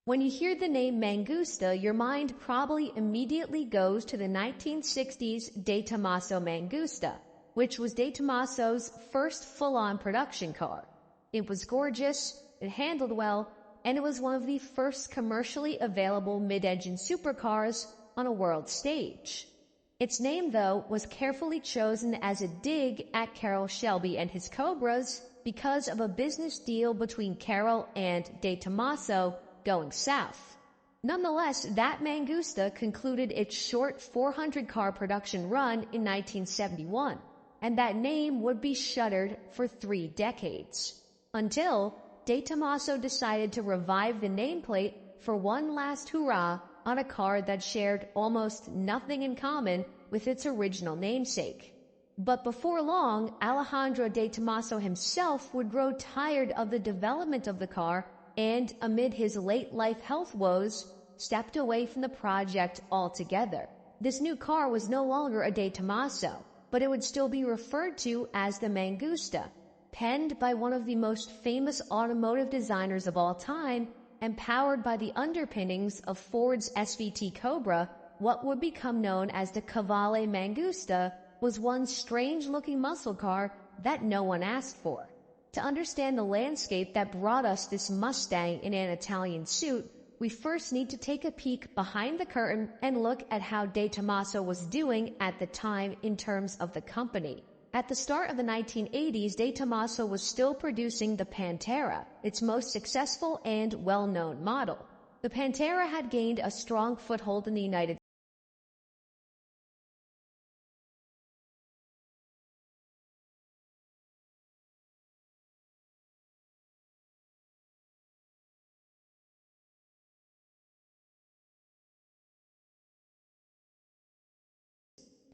When you hear the name Mangusta, your mind probably immediately goes to the 1960s De Tomaso Mangusta, which was De Tomaso's first full-on production car. It was gorgeous, it handled well, and it was one of the first commercially available mid-engine supercars on a world stage. Its name, though, was carefully chosen as a dig at Carroll Shelby and his Cobras because of a business deal between Carroll and De Tomaso going south. Nonetheless, that Mangusta concluded its short 400-car production run in 1971, and that name would be shuttered for 3 decades. Until De Tomaso decided to revive the nameplate for one last hurrah on a car that shared almost nothing in common with its original namesake. But before long, Alejandro De Tomaso himself would grow tired of the development of the car and, amid his late-life health woes, stepped away from the project altogether. This new car was no longer a De Tomaso, but it would still be referred to as the Mangusta, penned by one of the most famous automotive designers of all time and powered by the underpinnings of Ford's SVT Cobra. What would become known as the Cavalli Mangusta was one strange-looking muscle car that no one asked for. To understand the landscape that brought us this Mustang in an Italian suit, we first need to take a peek behind the curtain and look at how De Tomaso was doing at the time in terms of the company. At the start of the 1980s, De Tomaso was still producing the Pantera, its most successful and well-known model. The Pantera had gained a strong foothold in the United States,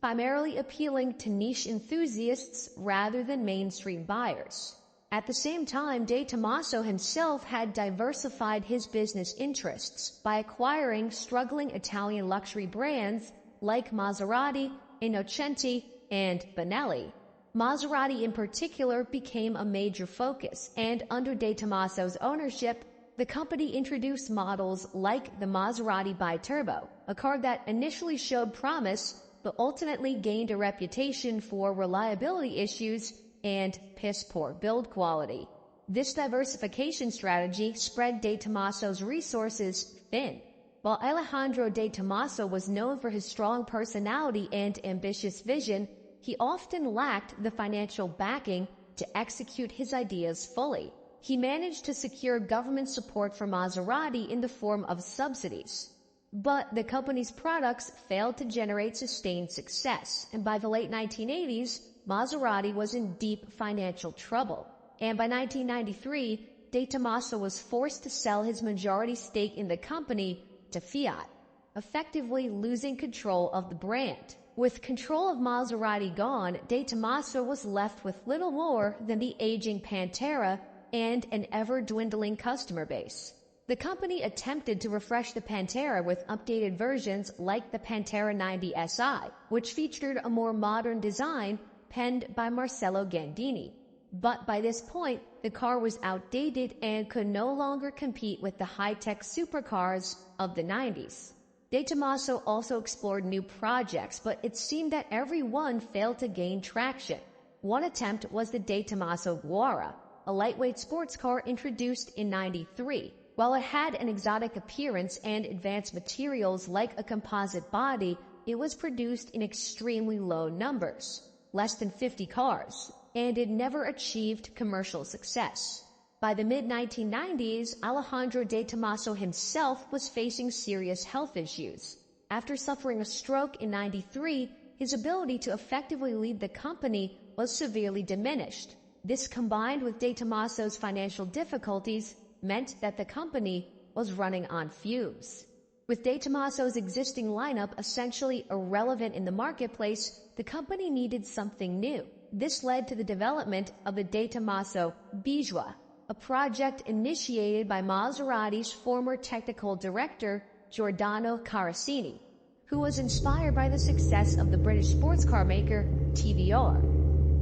primarily appealing to niche enthusiasts rather than mainstream buyers. At the same time, De Tomaso himself had diversified his business interests by acquiring struggling Italian luxury brands like Maserati, Innocenti, and Benelli. Maserati in particular became a major focus, and under De Tomaso's ownership, the company introduced models like the Maserati Biturbo, a car that initially showed promise but ultimately gained a reputation for reliability issues and piss-poor build quality. This diversification strategy spread De Tomaso's resources thin. While Alejandro De Tomaso was known for his strong personality and ambitious vision, he often lacked the financial backing to execute his ideas fully. He managed to secure government support for Maserati in the form of subsidies. But the company's products failed to generate sustained success, and by the late 1980s, Maserati was in deep financial trouble. And by 1993, De Tomaso was forced to sell his majority stake in the company to Fiat, effectively losing control of the brand. With control of Maserati gone, De Tomaso was left with little more than the aging Pantera and an ever-dwindling customer base. The company attempted to refresh the Pantera with updated versions like the Pantera 90 SI, which featured a more modern design penned by Marcello Gandini. But by this point, the car was outdated and could no longer compete with the high-tech supercars of the 90s. De Tomaso also explored new projects, but it seemed that every one failed to gain traction. One attempt was the De Tomaso Guara, a lightweight sports car introduced in '93. While it had an exotic appearance and advanced materials like a composite body, it was produced in extremely low numbers, less than 50 cars, and it never achieved commercial success. By the mid-1990s, Alejandro De Tomaso himself was facing serious health issues. After suffering a stroke in '93, his ability to effectively lead the company was severely diminished. This, combined with De Tomaso's financial difficulties, meant that the company was running on fumes. With De Tomaso's existing lineup essentially irrelevant in the marketplace, the company needed something new. This led to the development of the De Tomaso Bijua, a project initiated by Maserati's former technical director, Giordano Carissini, who was inspired by the success of the British sports car maker TVR.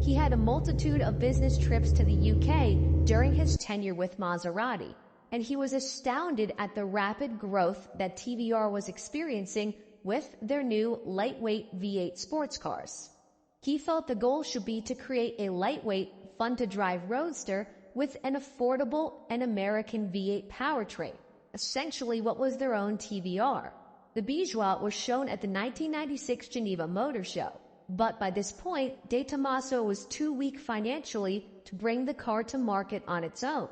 He had a multitude of business trips to the UK during his tenure with Maserati, and he was astounded at the rapid growth that TVR was experiencing with their new lightweight V8 sports cars. He felt the goal should be to create a lightweight, fun-to-drive roadster with an affordable and American V8 powertrain, essentially what was their own TVR. The Bijoux was shown at the 1996 Geneva Motor Show, but by this point, De Tomaso was too weak financially to bring the car to market on its own.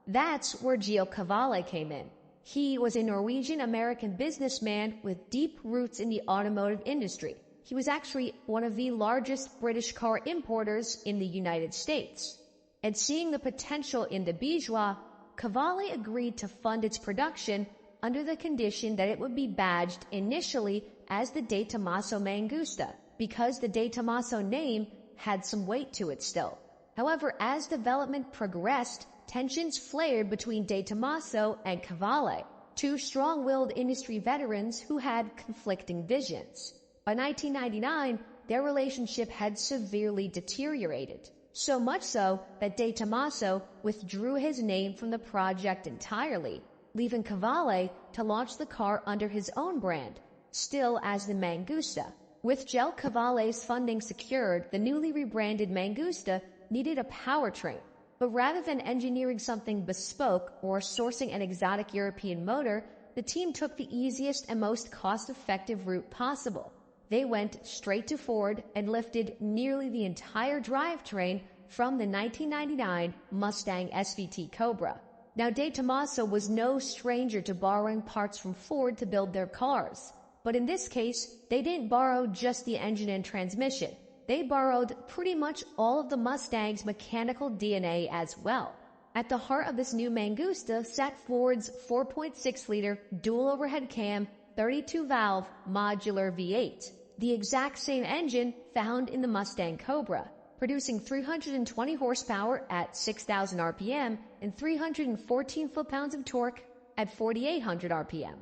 That's where Gio Cavalli came in. He was a Norwegian-American businessman with deep roots in the automotive industry. He was actually one of the largest British car importers in the United States. And seeing the potential in the Bijoux, Cavalli agreed to fund its production under the condition that it would be badged initially as the De Tomaso Mangusta, because the De Tomaso name had some weight to it still. However, as development progressed, tensions flared between De Tomaso and Cavalli, two strong-willed industry veterans who had conflicting visions. By 1999, their relationship had severely deteriorated, so much so that De Tomaso withdrew his name from the project entirely, leaving Cavalli to launch the car under his own brand, still as the Mangusta. With Gio Cavalli's funding secured, the newly rebranded Mangusta needed a powertrain. But rather than engineering something bespoke or sourcing an exotic European motor, the team took the easiest and most cost-effective route possible. They went straight to Ford and lifted nearly the entire drivetrain from the 1999 Mustang SVT Cobra. Now, De Tomaso was no stranger to borrowing parts from Ford to build their cars. But in this case, they didn't borrow just the engine and transmission. They borrowed pretty much all of the Mustang's mechanical DNA as well. At the heart of this new Mangusta sat Ford's 4.6-liter dual overhead cam, 32-valve modular V8, the exact same engine found in the Mustang Cobra, producing 320 horsepower at 6,000 RPM and 314 foot-pounds of torque at 4,800 RPM.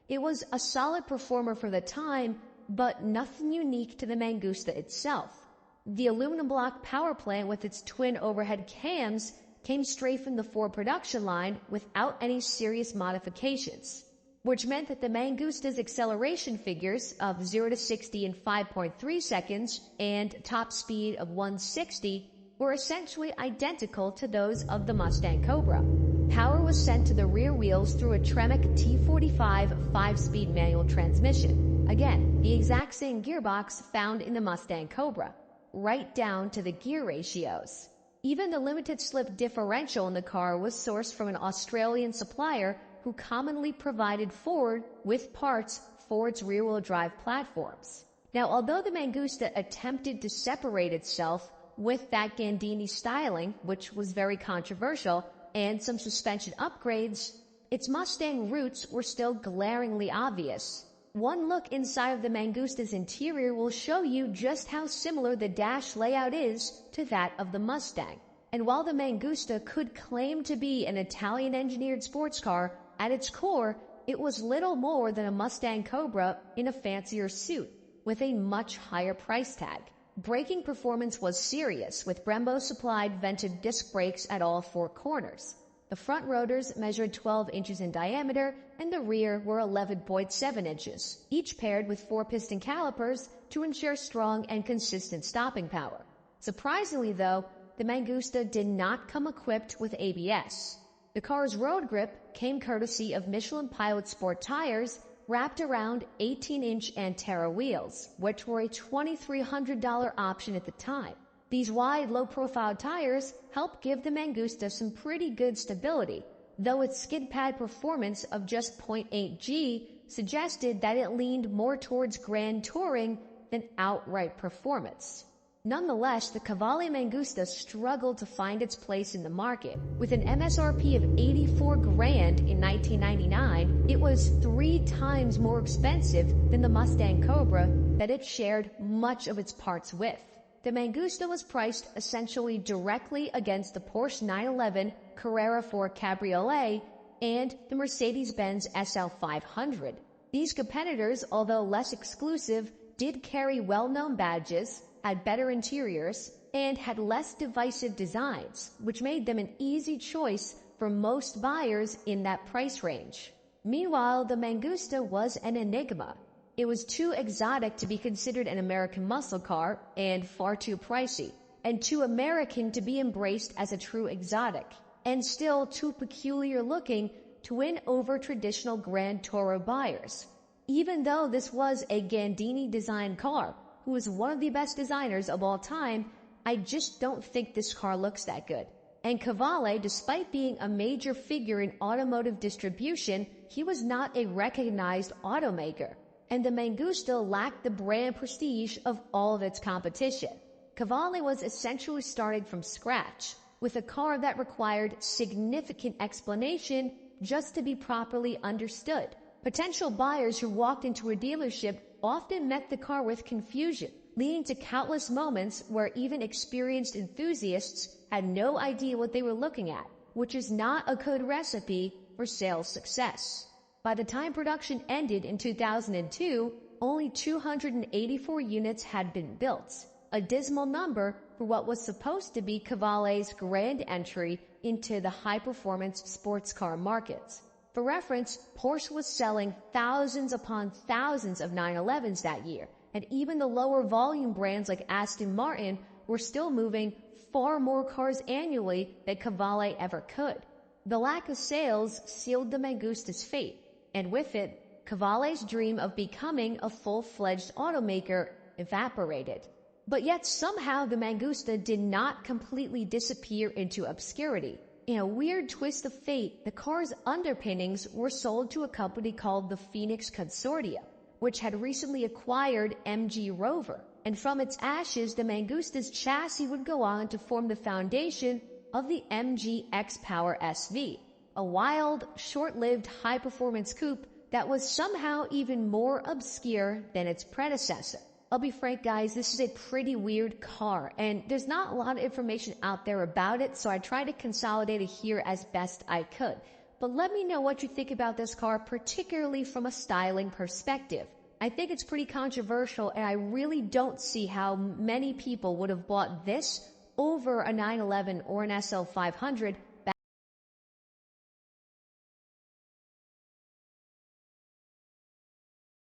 It was a solid performer for the time, but nothing unique to the Mangusta itself. The aluminum block power plant with its twin overhead cams came straight from the Ford production line without any serious modifications, which meant that the Mangusta's acceleration figures of 0 to 60 in 5.3 seconds and top speed of 160 were essentially identical to those of the Mustang Cobra. Power was sent to the rear wheels through a Tremec T45 5-speed manual transmission. Again, the exact same gearbox found in the Mustang Cobra, right down to the gear ratios. Even the limited slip differential in the car was sourced from an Australian supplier who commonly provided Ford with parts Ford's rear-wheel drive platforms. Now, although the Mangusta attempted to separate itself with that Gandini styling, which was very controversial, and some suspension upgrades, its Mustang roots were still glaringly obvious. One look inside of the Mangusta's interior will show you just how similar the dash layout is to that of the Mustang. And while the Mangusta could claim to be an Italian-engineered sports car, at its core, it was little more than a Mustang Cobra in a fancier suit, with a much higher price tag. Braking performance was serious, with Brembo-supplied vented disc brakes at all four corners. The front rotors measured 12 inches in diameter, and the rear were 11.7 inches, each paired with 4-piston calipers to ensure strong and consistent stopping power. Surprisingly, though, the Mangusta did not come equipped with ABS. The car's road grip came courtesy of Michelin Pilot Sport tires wrapped around 18-inch Antera wheels, which were a $2,300 option at the time. These wide, low-profile tires helped give the Mangusta some pretty good stability, though its skid pad performance of just 0.8 G suggested that it leaned more towards grand touring than outright performance. Nonetheless, the Cavalli Mangusta struggled to find its place in the market. With an MSRP of $84,000 in 1999, it was 3 times more expensive than the Mustang Cobra that it shared much of its parts with. The Mangusta was priced essentially directly against the Porsche 911 Carrera 4 Cabriolet and the Mercedes-Benz SL500. These competitors, although less exclusive, did carry well-known badges, had better interiors, and had less divisive designs, which made them an easy choice for most buyers in that price range. Meanwhile, the Mangusta was an enigma. It was too exotic to be considered an American muscle car and far too pricey, and too American to be embraced as a true exotic, and still too peculiar looking to win over traditional Grand Tourer buyers. Even though this was a Gandini-designed car, who was one of the best designers of all time, I just don't think this car looks that good. And Cavalli, despite being a major figure in automotive distribution, he was not a recognized automaker. And the Mangusta lacked the brand prestige of all of its competition. Cavalli was essentially starting from scratch, with a car that required significant explanation just to be properly understood. Potential buyers who walked into a dealership often met the car with confusion, leading to countless moments where even experienced enthusiasts had no idea what they were looking at, which is not a good recipe for sales success. By the time production ended in 2002, only 284 units had been built, a dismal number for what was supposed to be Cavalli's grand entry into the high-performance sports car markets. For reference, Porsche was selling thousands upon thousands of 911s that year, and even the lower volume brands like Aston Martin were still moving far more cars annually than Cavalli ever could. The lack of sales sealed the Mangusta's fate, and with it, Cavalli's dream of becoming a full-fledged automaker evaporated. But yet somehow the Mangusta did not completely disappear into obscurity. In a weird twist of fate, the car's underpinnings were sold to a company called the Phoenix Consortium, which had recently acquired MG Rover, and from its ashes the Mangusta's chassis would go on to form the foundation of the MG X-Power SV, a wild, short-lived high-performance coupe that was somehow even more obscure than its predecessor. I'll be frank, guys, this is a pretty weird car, and there's not a lot of information out there about it, so I tried to consolidate it here as best I could. But let me know what you think about this car, particularly from a styling perspective. I think it's pretty controversial, and I really don't see how many people would have bought this over a 911 or an SL500